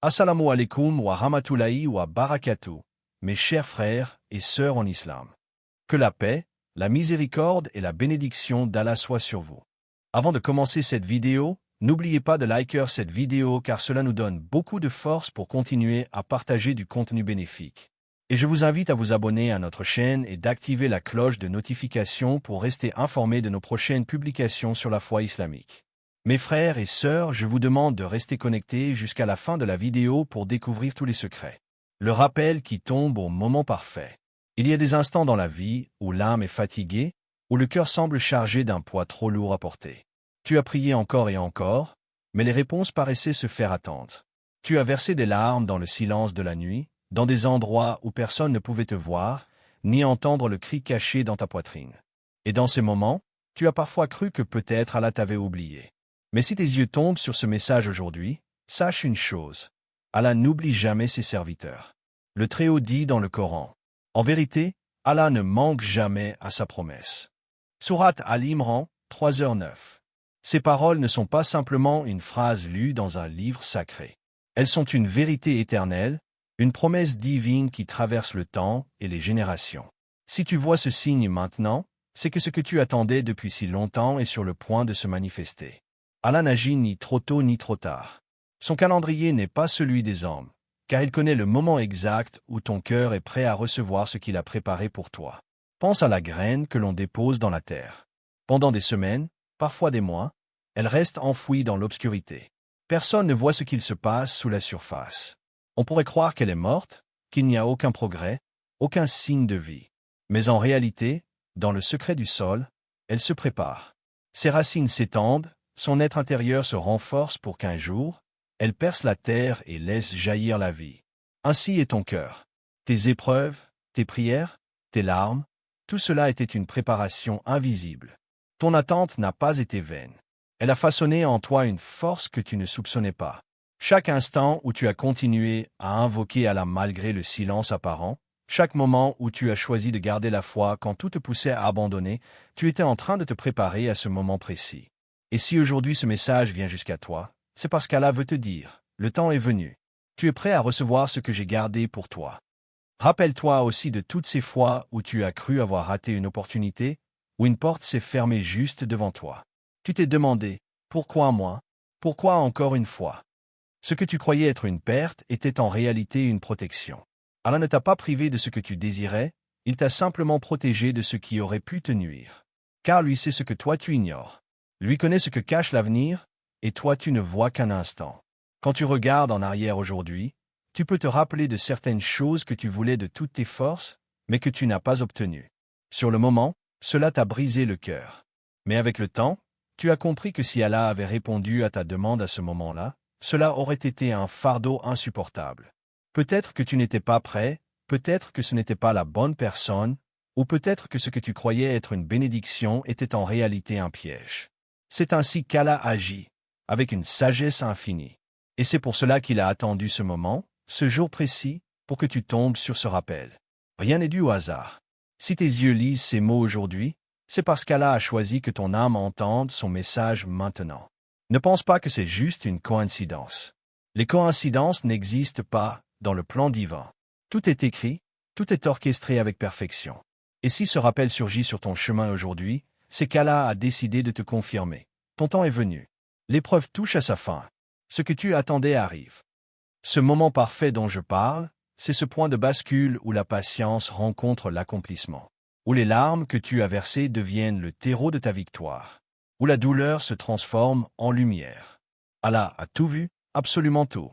Assalamu alaikum wa rahmatullahi wa barakatuh, mes chers frères et sœurs en islam. Que la paix, la miséricorde et la bénédiction d'Allah soient sur vous. Avant de commencer cette vidéo, n'oubliez pas de liker cette vidéo car cela nous donne beaucoup de force pour continuer à partager du contenu bénéfique. Et je vous invite à vous abonner à notre chaîne et d'activer la cloche de notification pour rester informé de nos prochaines publications sur la foi islamique. Mes frères et sœurs, je vous demande de rester connectés jusqu'à la fin de la vidéo pour découvrir tous les secrets. Le rappel qui tombe au moment parfait. Il y a des instants dans la vie où l'âme est fatiguée, où le cœur semble chargé d'un poids trop lourd à porter. Tu as prié encore et encore, mais les réponses paraissaient se faire attendre. Tu as versé des larmes dans le silence de la nuit, dans des endroits où personne ne pouvait te voir, ni entendre le cri caché dans ta poitrine. Et dans ces moments, tu as parfois cru que peut-être Allah t'avait oublié. Mais si tes yeux tombent sur ce message aujourd'hui, sache une chose. Allah n'oublie jamais ses serviteurs. Le Très-Haut dit dans le Coran. En vérité, Allah ne manque jamais à sa promesse. Sourate Al-Imran, 3h09. Ces paroles ne sont pas simplement une phrase lue dans un livre sacré. Elles sont une vérité éternelle, une promesse divine qui traverse le temps et les générations. Si tu vois ce signe maintenant, c'est que ce que tu attendais depuis si longtemps est sur le point de se manifester. Allah n'agit ni trop tôt ni trop tard. Son calendrier n'est pas celui des hommes, car il connaît le moment exact où ton cœur est prêt à recevoir ce qu'il a préparé pour toi. Pense à la graine que l'on dépose dans la terre. Pendant des semaines, parfois des mois, elle reste enfouie dans l'obscurité. Personne ne voit ce qu'il se passe sous la surface. On pourrait croire qu'elle est morte, qu'il n'y a aucun progrès, aucun signe de vie. Mais en réalité, dans le secret du sol, elle se prépare. Ses racines s'étendent, son être intérieur se renforce pour qu'un jour, elle perce la terre et laisse jaillir la vie. Ainsi est ton cœur. Tes épreuves, tes prières, tes larmes, tout cela était une préparation invisible. Ton attente n'a pas été vaine. Elle a façonné en toi une force que tu ne soupçonnais pas. Chaque instant où tu as continué à invoquer Allah malgré le silence apparent, chaque moment où tu as choisi de garder la foi quand tout te poussait à abandonner, tu étais en train de te préparer à ce moment précis. Et si aujourd'hui ce message vient jusqu'à toi, c'est parce qu'Allah veut te dire, le temps est venu. Tu es prêt à recevoir ce que j'ai gardé pour toi. Rappelle-toi aussi de toutes ces fois où tu as cru avoir raté une opportunité, où une porte s'est fermée juste devant toi. Tu t'es demandé, pourquoi moi? Pourquoi encore une fois? Ce que tu croyais être une perte était en réalité une protection. Allah ne t'a pas privé de ce que tu désirais, il t'a simplement protégé de ce qui aurait pu te nuire. Car lui sait ce que toi tu ignores. Lui connaît ce que cache l'avenir, et toi tu ne vois qu'un instant. Quand tu regardes en arrière aujourd'hui, tu peux te rappeler de certaines choses que tu voulais de toutes tes forces, mais que tu n'as pas obtenues. Sur le moment, cela t'a brisé le cœur. Mais avec le temps, tu as compris que si Allah avait répondu à ta demande à ce moment-là, cela aurait été un fardeau insupportable. Peut-être que tu n'étais pas prêt, peut-être que ce n'était pas la bonne personne, ou peut-être que ce que tu croyais être une bénédiction était en réalité un piège. C'est ainsi qu'Allah agit, avec une sagesse infinie. Et c'est pour cela qu'il a attendu ce moment, ce jour précis, pour que tu tombes sur ce rappel. Rien n'est dû au hasard. Si tes yeux lisent ces mots aujourd'hui, c'est parce qu'Allah a choisi que ton âme entende son message maintenant. Ne pense pas que c'est juste une coïncidence. Les coïncidences n'existent pas dans le plan divin. Tout est écrit, tout est orchestré avec perfection. Et si ce rappel surgit sur ton chemin aujourd'hui, c'est qu'Allah a décidé de te confirmer. Ton temps est venu. L'épreuve touche à sa fin. Ce que tu attendais arrive. Ce moment parfait dont je parle, c'est ce point de bascule où la patience rencontre l'accomplissement. Où les larmes que tu as versées deviennent le terreau de ta victoire. Où la douleur se transforme en lumière. Allah a tout vu, absolument tout.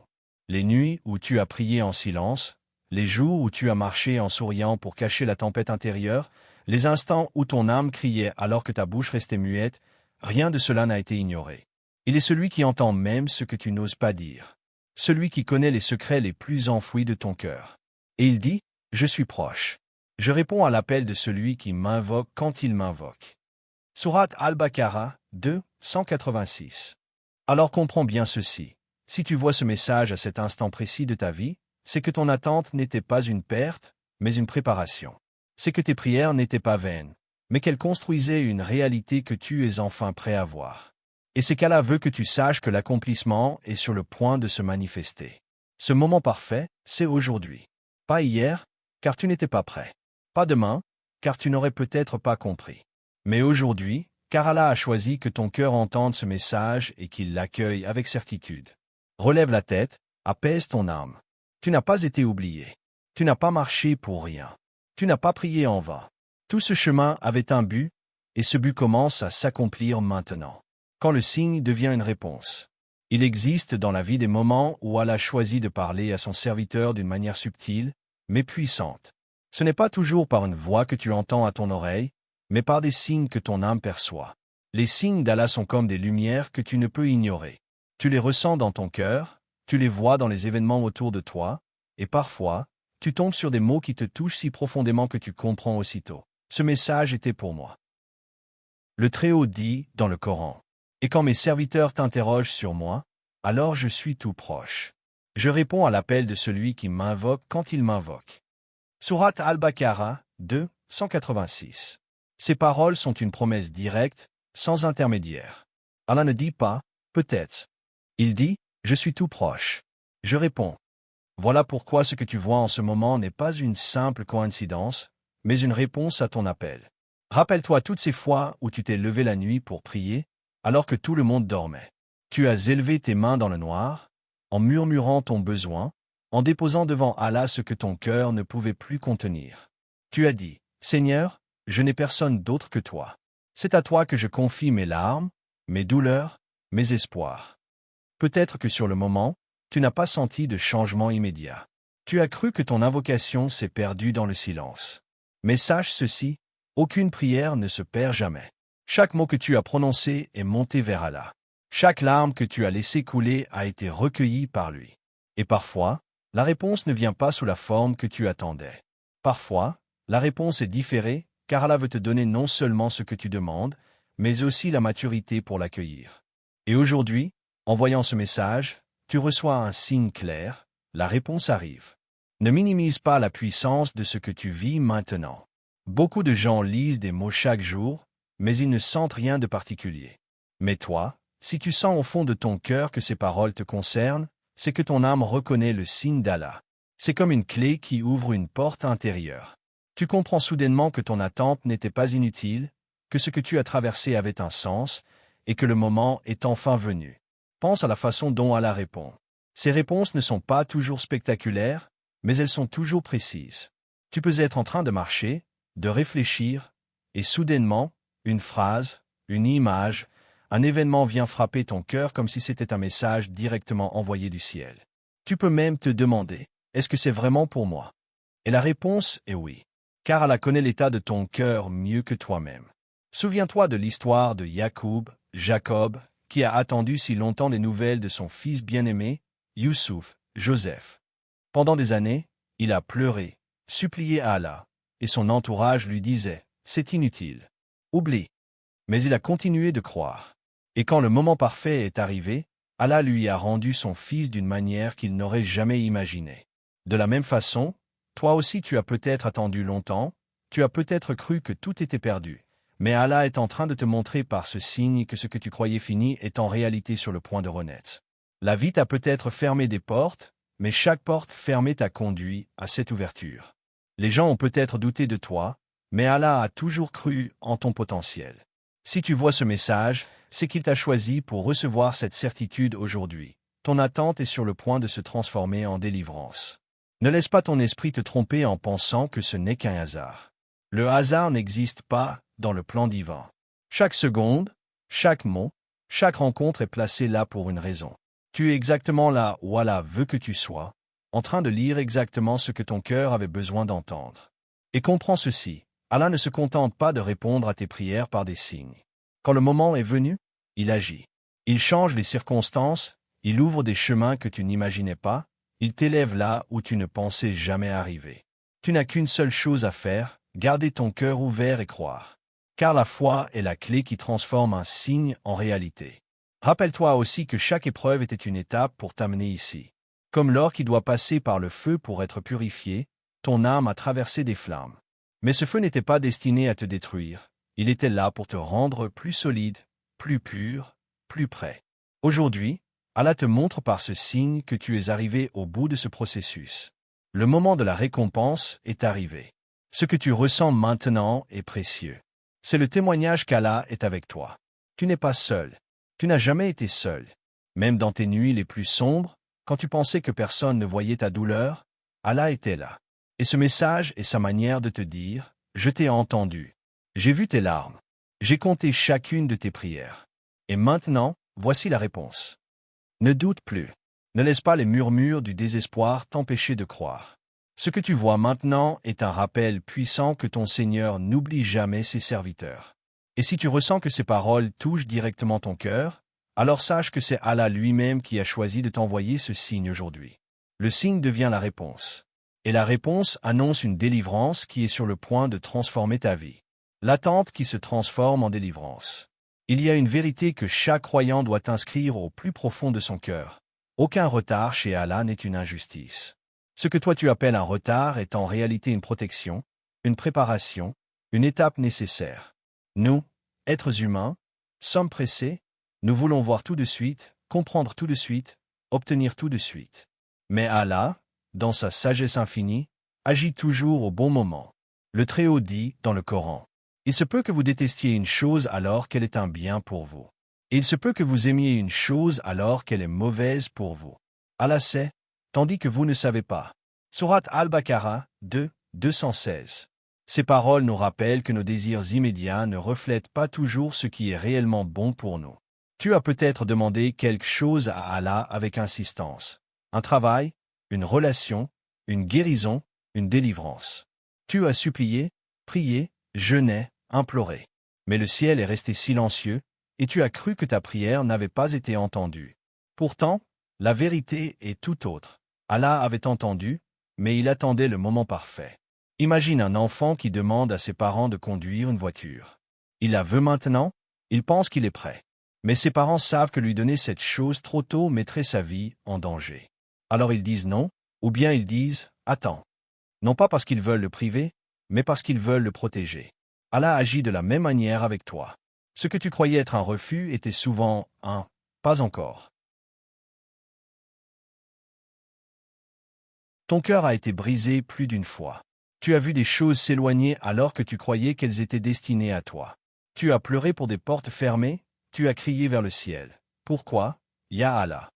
Les nuits où tu as prié en silence, les jours où tu as marché en souriant pour cacher la tempête intérieure, les instants où ton âme criait alors que ta bouche restait muette, rien de cela n'a été ignoré. Il est celui qui entend même ce que tu n'oses pas dire. Celui qui connaît les secrets les plus enfouis de ton cœur. Et il dit, je suis proche. Je réponds à l'appel de celui qui m'invoque quand il m'invoque. Sourate Al-Baqarah 2, 186. Alors comprends bien ceci. Si tu vois ce message à cet instant précis de ta vie, c'est que ton attente n'était pas une perte, mais une préparation. C'est que tes prières n'étaient pas vaines, mais qu'elles construisaient une réalité que tu es enfin prêt à voir. Et c'est qu'Allah veut que tu saches que l'accomplissement est sur le point de se manifester. Ce moment parfait, c'est aujourd'hui. Pas hier, car tu n'étais pas prêt. Pas demain, car tu n'aurais peut-être pas compris. Mais aujourd'hui, car Allah a choisi que ton cœur entende ce message et qu'il l'accueille avec certitude. Relève la tête, apaise ton âme. Tu n'as pas été oublié. Tu n'as pas marché pour rien. Tu n'as pas prié en vain. Tout ce chemin avait un but, et ce but commence à s'accomplir maintenant. Quand le signe devient une réponse. Il existe dans la vie des moments où Allah choisit de parler à son serviteur d'une manière subtile, mais puissante. Ce n'est pas toujours par une voix que tu entends à ton oreille, mais par des signes que ton âme perçoit. Les signes d'Allah sont comme des lumières que tu ne peux ignorer. Tu les ressens dans ton cœur, tu les vois dans les événements autour de toi, et parfois, tu tombes sur des mots qui te touchent si profondément que tu comprends aussitôt. Ce message était pour moi. Le Très-Haut dit dans le Coran, « Et quand mes serviteurs t'interrogent sur moi, alors je suis tout proche. Je réponds à l'appel de celui qui m'invoque quand il m'invoque. » Sourate Al-Baqarah 2, 186. Ces paroles sont une promesse directe, sans intermédiaire. Allah ne dit pas « peut-être ». Il dit « je suis tout proche ». Je réponds. Voilà pourquoi ce que tu vois en ce moment n'est pas une simple coïncidence, mais une réponse à ton appel. Rappelle-toi toutes ces fois où tu t'es levé la nuit pour prier, alors que tout le monde dormait. Tu as élevé tes mains dans le noir, en murmurant ton besoin, en déposant devant Allah ce que ton cœur ne pouvait plus contenir. Tu as dit, « Seigneur, je n'ai personne d'autre que toi. C'est à toi que je confie mes larmes, mes douleurs, mes espoirs. » Peut-être que sur le moment, tu n'as pas senti de changement immédiat. Tu as cru que ton invocation s'est perdue dans le silence. Mais sache ceci, aucune prière ne se perd jamais. Chaque mot que tu as prononcé est monté vers Allah. Chaque larme que tu as laissé couler a été recueillie par lui. Et parfois, la réponse ne vient pas sous la forme que tu attendais. Parfois, la réponse est différée, car Allah veut te donner non seulement ce que tu demandes, mais aussi la maturité pour l'accueillir. Et aujourd'hui, en voyant ce message, tu reçois un signe clair, la réponse arrive. Ne minimise pas la puissance de ce que tu vis maintenant. Beaucoup de gens lisent des mots chaque jour, mais ils ne sentent rien de particulier. Mais toi, si tu sens au fond de ton cœur que ces paroles te concernent, c'est que ton âme reconnaît le signe d'Allah. C'est comme une clé qui ouvre une porte intérieure. Tu comprends soudainement que ton attente n'était pas inutile, que ce que tu as traversé avait un sens, et que le moment est enfin venu. Pense à la façon dont Allah répond. Ces réponses ne sont pas toujours spectaculaires, mais elles sont toujours précises. Tu peux être en train de marcher, de réfléchir, et soudainement, une phrase, une image, un événement vient frapper ton cœur comme si c'était un message directement envoyé du ciel. Tu peux même te demander, est-ce que c'est vraiment pour moi? Et la réponse est oui, car Allah connaît l'état de ton cœur mieux que toi-même. Souviens-toi de l'histoire de Jacob, qui a attendu si longtemps des nouvelles de son fils bien-aimé, Youssouf, Joseph. Pendant des années, il a pleuré, supplié à Allah, et son entourage lui disait, « C'est inutile. Oublie. » Mais il a continué de croire. Et quand le moment parfait est arrivé, Allah lui a rendu son fils d'une manière qu'il n'aurait jamais imaginée. De la même façon, toi aussi tu as peut-être attendu longtemps, tu as peut-être cru que tout était perdu. Mais Allah est en train de te montrer par ce signe que ce que tu croyais fini est en réalité sur le point de renaître. La vie t'a peut-être fermé des portes, mais chaque porte fermée t'a conduit à cette ouverture. Les gens ont peut-être douté de toi, mais Allah a toujours cru en ton potentiel. Si tu vois ce message, c'est qu'il t'a choisi pour recevoir cette certitude aujourd'hui. Ton attente est sur le point de se transformer en délivrance. Ne laisse pas ton esprit te tromper en pensant que ce n'est qu'un hasard. Le hasard n'existe pas dans le plan divin. Chaque seconde, chaque mot, chaque rencontre est placée là pour une raison. Tu es exactement là où Allah veut que tu sois, en train de lire exactement ce que ton cœur avait besoin d'entendre. Et comprends ceci, Allah ne se contente pas de répondre à tes prières par des signes. Quand le moment est venu, il agit. Il change les circonstances, il ouvre des chemins que tu n'imaginais pas, il t'élève là où tu ne pensais jamais arriver. Tu n'as qu'une seule chose à faire, garder ton cœur ouvert et croire. Car la foi est la clé qui transforme un signe en réalité. Rappelle-toi aussi que chaque épreuve était une étape pour t'amener ici. Comme l'or qui doit passer par le feu pour être purifié, ton âme a traversé des flammes. Mais ce feu n'était pas destiné à te détruire, il était là pour te rendre plus solide, plus pur, plus prêt. Aujourd'hui, Allah te montre par ce signe que tu es arrivé au bout de ce processus. Le moment de la récompense est arrivé. Ce que tu ressens maintenant est précieux. C'est le témoignage qu'Allah est avec toi. Tu n'es pas seul. Tu n'as jamais été seul. Même dans tes nuits les plus sombres, quand tu pensais que personne ne voyait ta douleur, Allah était là. Et ce message est sa manière de te dire, je t'ai entendu. J'ai vu tes larmes. J'ai compté chacune de tes prières. Et maintenant, voici la réponse. Ne doute plus. Ne laisse pas les murmures du désespoir t'empêcher de croire. Ce que tu vois maintenant est un rappel puissant que ton Seigneur n'oublie jamais ses serviteurs. Et si tu ressens que ces paroles touchent directement ton cœur, alors sache que c'est Allah lui-même qui a choisi de t'envoyer ce signe aujourd'hui. Le signe devient la réponse. Et la réponse annonce une délivrance qui est sur le point de transformer ta vie. L'attente qui se transforme en délivrance. Il y a une vérité que chaque croyant doit inscrire au plus profond de son cœur. Aucun retard chez Allah n'est une injustice. Ce que toi tu appelles un retard est en réalité une protection, une préparation, une étape nécessaire. Nous, êtres humains, sommes pressés, nous voulons voir tout de suite, comprendre tout de suite, obtenir tout de suite. Mais Allah, dans sa sagesse infinie, agit toujours au bon moment. Le Très-Haut dit dans le Coran, « Il se peut que vous détestiez une chose alors qu'elle est un bien pour vous. Et il se peut que vous aimiez une chose alors qu'elle est mauvaise pour vous. Allah sait, tandis que vous ne savez pas. » Sourate Al-Baqarah 2, 216. Ces paroles nous rappellent que nos désirs immédiats ne reflètent pas toujours ce qui est réellement bon pour nous. Tu as peut-être demandé quelque chose à Allah avec insistance. Un travail, une relation, une guérison, une délivrance. Tu as supplié, prié, jeûné, imploré. Mais le ciel est resté silencieux, et tu as cru que ta prière n'avait pas été entendue. Pourtant, la vérité est tout autre. Allah avait entendu, mais il attendait le moment parfait. Imagine un enfant qui demande à ses parents de conduire une voiture. Il la veut maintenant, il pense qu'il est prêt. Mais ses parents savent que lui donner cette chose trop tôt mettrait sa vie en danger. Alors ils disent non, ou bien ils disent « attends ». Non pas parce qu'ils veulent le priver, mais parce qu'ils veulent le protéger. Allah agit de la même manière avec toi. Ce que tu croyais être un refus était souvent un « pas encore ». Ton cœur a été brisé plus d'une fois. Tu as vu des choses s'éloigner alors que tu croyais qu'elles étaient destinées à toi. Tu as pleuré pour des portes fermées, tu as crié vers le ciel. Pourquoi? Ya Allah.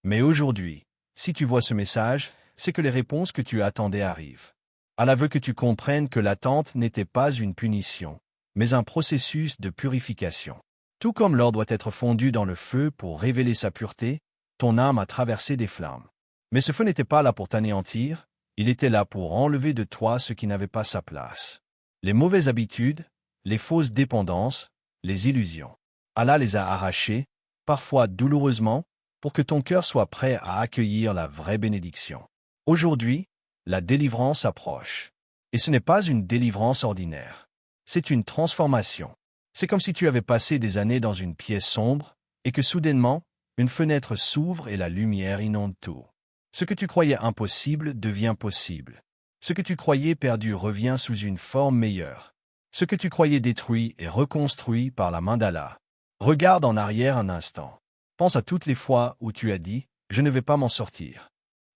Mais aujourd'hui, si tu vois ce message, c'est que les réponses que tu attendais arrivent. Allah veut que tu comprennes que l'attente n'était pas une punition, mais un processus de purification. Tout comme l'or doit être fondu dans le feu pour révéler sa pureté, ton âme a traversé des flammes. Mais ce feu n'était pas là pour t'anéantir, il était là pour enlever de toi ce qui n'avait pas sa place. Les mauvaises habitudes, les fausses dépendances, les illusions. Allah les a arrachées, parfois douloureusement, pour que ton cœur soit prêt à accueillir la vraie bénédiction. Aujourd'hui, la délivrance approche. Et ce n'est pas une délivrance ordinaire. C'est une transformation. C'est comme si tu avais passé des années dans une pièce sombre, et que soudainement, une fenêtre s'ouvre et la lumière inonde tout. Ce que tu croyais impossible devient possible. Ce que tu croyais perdu revient sous une forme meilleure. Ce que tu croyais détruit est reconstruit par la main d'Allah. Regarde en arrière un instant. Pense à toutes les fois où tu as dit « Je ne vais pas m'en sortir ».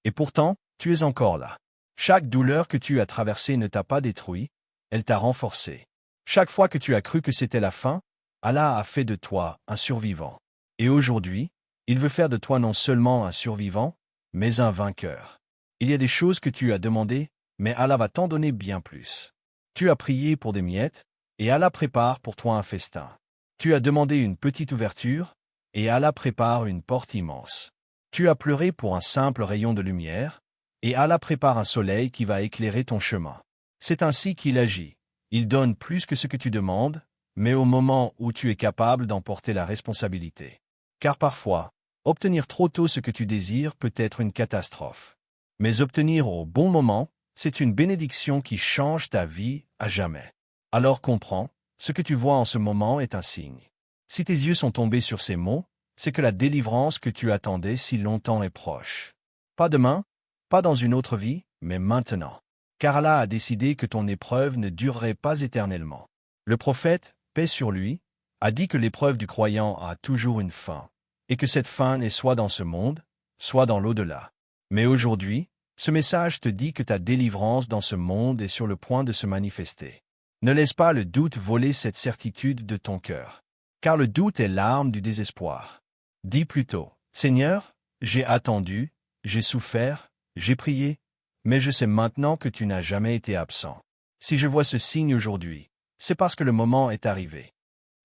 Et pourtant, tu es encore là. Chaque douleur que tu as traversée ne t'a pas détruit, elle t'a renforcé. Chaque fois que tu as cru que c'était la fin, Allah a fait de toi un survivant. Et aujourd'hui, il veut faire de toi non seulement un survivant, mais un vainqueur. Il y a des choses que tu as demandées, mais Allah va t'en donner bien plus. Tu as prié pour des miettes, et Allah prépare pour toi un festin. Tu as demandé une petite ouverture, et Allah prépare une porte immense. Tu as pleuré pour un simple rayon de lumière, et Allah prépare un soleil qui va éclairer ton chemin. C'est ainsi qu'il agit. Il donne plus que ce que tu demandes, mais au moment où tu es capable d'en porter la responsabilité. Car parfois, obtenir trop tôt ce que tu désires peut être une catastrophe. Mais obtenir au bon moment, c'est une bénédiction qui change ta vie à jamais. Alors comprends, ce que tu vois en ce moment est un signe. Si tes yeux sont tombés sur ces mots, c'est que la délivrance que tu attendais si longtemps est proche. Pas demain, pas dans une autre vie, mais maintenant. Car Allah a décidé que ton épreuve ne durerait pas éternellement. Le prophète, paix sur lui, a dit que l'épreuve du croyant a toujours une fin. et que cette fin n'est soit dans ce monde, soit dans l'au-delà. Mais aujourd'hui, ce message te dit que ta délivrance dans ce monde est sur le point de se manifester. Ne laisse pas le doute voler cette certitude de ton cœur, car le doute est l'arme du désespoir. Dis plutôt, Seigneur, j'ai attendu, j'ai souffert, j'ai prié, mais je sais maintenant que tu n'as jamais été absent. Si je vois ce signe aujourd'hui, c'est parce que le moment est arrivé.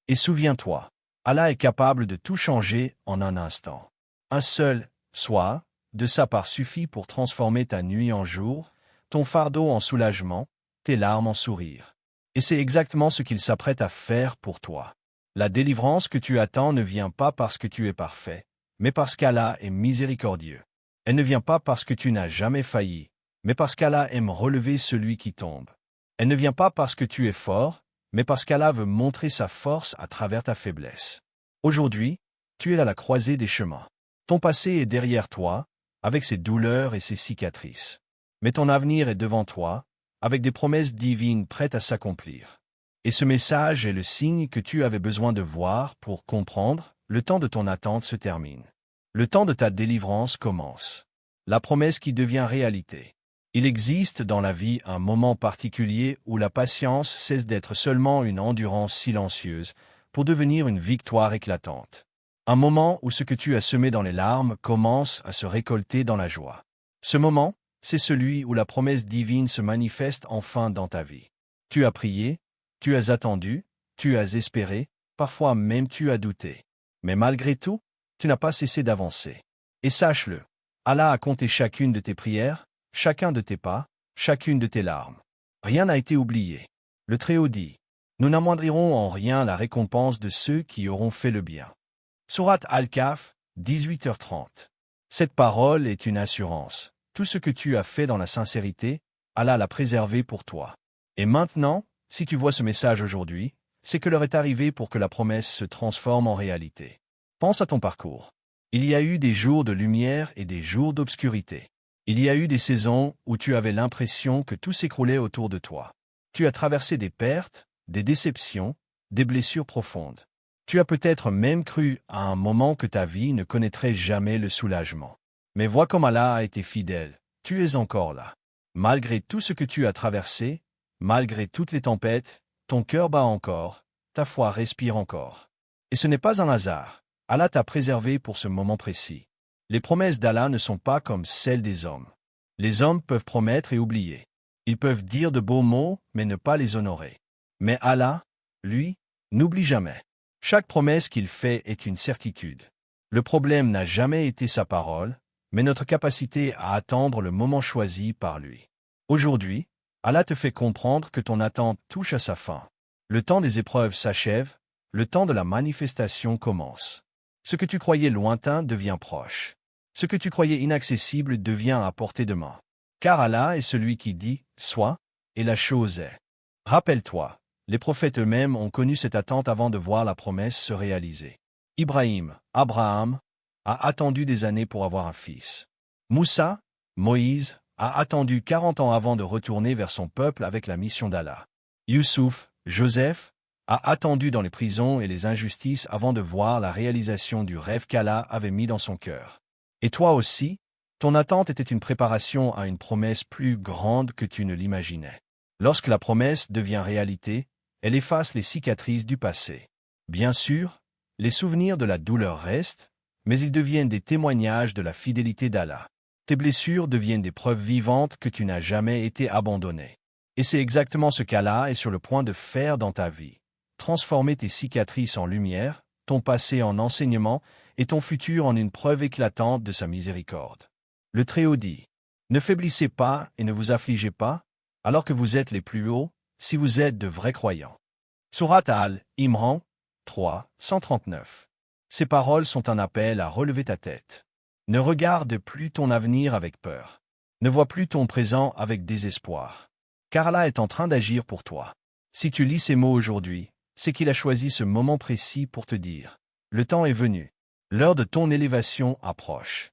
Et souviens-toi, Allah est capable de tout changer en un instant. Un seul « soir » de sa part suffit pour transformer ta nuit en jour, ton fardeau en soulagement, tes larmes en sourire. Et c'est exactement ce qu'il s'apprête à faire pour toi. La délivrance que tu attends ne vient pas parce que tu es parfait, mais parce qu'Allah est miséricordieux. Elle ne vient pas parce que tu n'as jamais failli, mais parce qu'Allah aime relever celui qui tombe. Elle ne vient pas parce que tu es fort, mais parce qu'Allah veut montrer sa force à travers ta faiblesse. Aujourd'hui, tu es à la croisée des chemins. Ton passé est derrière toi, avec ses douleurs et ses cicatrices. Mais ton avenir est devant toi, avec des promesses divines prêtes à s'accomplir. Et ce message est le signe que tu avais besoin de voir pour comprendre, le temps de ton attente se termine. Le temps de ta délivrance commence. La promesse qui devient réalité. Il existe dans la vie un moment particulier où la patience cesse d'être seulement une endurance silencieuse pour devenir une victoire éclatante. Un moment où ce que tu as semé dans les larmes commence à se récolter dans la joie. Ce moment, c'est celui où la promesse divine se manifeste enfin dans ta vie. Tu as prié, tu as attendu, tu as espéré, parfois même tu as douté. Mais malgré tout, tu n'as pas cessé d'avancer. Et sache-le, Allah a compté chacune de tes prières, chacun de tes pas, chacune de tes larmes. Rien n'a été oublié. Le Très-Haut dit, « Nous n'amoindrirons en rien la récompense de ceux qui auront fait le bien. » Sourate Al-Kahf, 18h30. Cette parole est une assurance. Tout ce que tu as fait dans la sincérité, Allah l'a préservé pour toi. Et maintenant, si tu vois ce message aujourd'hui, c'est que l'heure est arrivée pour que la promesse se transforme en réalité. Pense à ton parcours. Il y a eu des jours de lumière et des jours d'obscurité. Il y a eu des saisons où tu avais l'impression que tout s'écroulait autour de toi. Tu as traversé des pertes, des déceptions, des blessures profondes. Tu as peut-être même cru à un moment que ta vie ne connaîtrait jamais le soulagement. Mais vois comme Allah a été fidèle, tu es encore là. Malgré tout ce que tu as traversé, malgré toutes les tempêtes, ton cœur bat encore, ta foi respire encore. Et ce n'est pas un hasard, Allah t'a préservé pour ce moment précis. Les promesses d'Allah ne sont pas comme celles des hommes. Les hommes peuvent promettre et oublier. Ils peuvent dire de beaux mots, mais ne pas les honorer. Mais Allah, lui, n'oublie jamais. Chaque promesse qu'il fait est une certitude. Le problème n'a jamais été sa parole, mais notre capacité à attendre le moment choisi par lui. Aujourd'hui, Allah te fait comprendre que ton attente touche à sa fin. Le temps des épreuves s'achève, le temps de la manifestation commence. Ce que tu croyais lointain devient proche. Ce que tu croyais inaccessible devient à portée de main. Car Allah est celui qui dit « sois » et la chose est. Rappelle-toi, les prophètes eux-mêmes ont connu cette attente avant de voir la promesse se réaliser. Abraham, a attendu des années pour avoir un fils. Moussa, Moïse, a attendu 40 ans avant de retourner vers son peuple avec la mission d'Allah. Youssouf, Joseph, a attendu dans les prisons et les injustices avant de voir la réalisation du rêve qu'Allah avait mis dans son cœur. Et toi aussi, ton attente était une préparation à une promesse plus grande que tu ne l'imaginais. Lorsque la promesse devient réalité, elle efface les cicatrices du passé. Bien sûr, les souvenirs de la douleur restent, mais ils deviennent des témoignages de la fidélité d'Allah. Tes blessures deviennent des preuves vivantes que tu n'as jamais été abandonné. Et c'est exactement ce qu'Allah est sur le point de faire dans ta vie. Transformer tes cicatrices en lumière, ton passé en enseignement et ton futur en une preuve éclatante de sa miséricorde. Le Très-Haut dit, « Ne faiblissez pas et ne vous affligez pas, alors que vous êtes les plus hauts, si vous êtes de vrais croyants. » Sourate Al-Imran 3, 139. Ces paroles sont un appel à relever ta tête. Ne regarde plus ton avenir avec peur. Ne vois plus ton présent avec désespoir. Car Allah est en train d'agir pour toi. Si tu lis ces mots aujourd'hui, c'est qu'il a choisi ce moment précis pour te dire « Le temps est venu. L'heure de ton élévation approche. »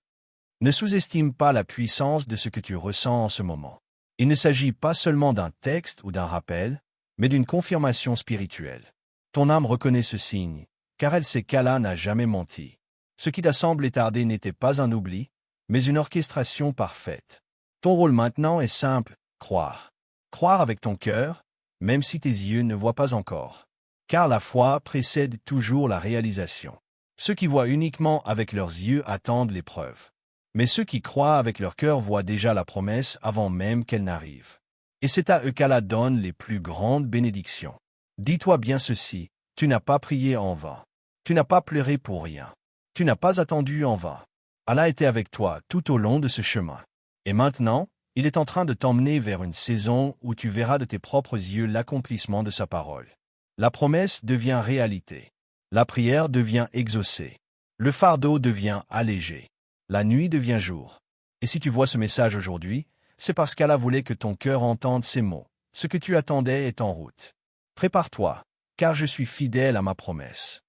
Ne sous-estime pas la puissance de ce que tu ressens en ce moment. Il ne s'agit pas seulement d'un texte ou d'un rappel, mais d'une confirmation spirituelle. Ton âme reconnaît ce signe, car elle sait qu'Allah n'a jamais menti. Ce qui t'a semblé tarder n'était pas un oubli, mais une orchestration parfaite. Ton rôle maintenant est simple, croire. Croire avec ton cœur, même si tes yeux ne voient pas encore. Car la foi précède toujours la réalisation. Ceux qui voient uniquement avec leurs yeux attendent l'épreuve. Mais ceux qui croient avec leur cœur voient déjà la promesse avant même qu'elle n'arrive. Et c'est à eux qu'Allah donne les plus grandes bénédictions. Dis-toi bien ceci, tu n'as pas prié en vain. Tu n'as pas pleuré pour rien. Tu n'as pas attendu en vain. Allah était avec toi tout au long de ce chemin. Et maintenant, il est en train de t'emmener vers une saison où tu verras de tes propres yeux l'accomplissement de sa parole. La promesse devient réalité. La prière devient exaucée. Le fardeau devient allégé. La nuit devient jour. Et si tu vois ce message aujourd'hui, c'est parce qu'Allah voulait que ton cœur entende ces mots. Ce que tu attendais est en route. Prépare-toi, car je suis fidèle à ma promesse.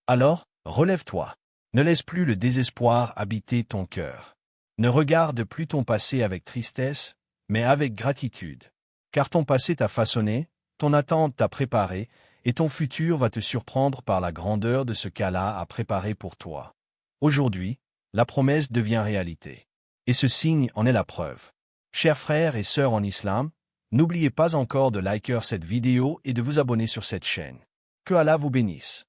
Alors, relève-toi. Ne laisse plus le désespoir habiter ton cœur. Ne regarde plus ton passé avec tristesse, mais avec gratitude. Car ton passé t'a façonné, ton attente t'a préparé, et ton futur va te surprendre par la grandeur de ce qu'Allah a préparé pour toi. Aujourd'hui, la promesse devient réalité. Et ce signe en est la preuve. Chers frères et sœurs en islam, n'oubliez pas encore de liker cette vidéo et de vous abonner sur cette chaîne. Que Allah vous bénisse.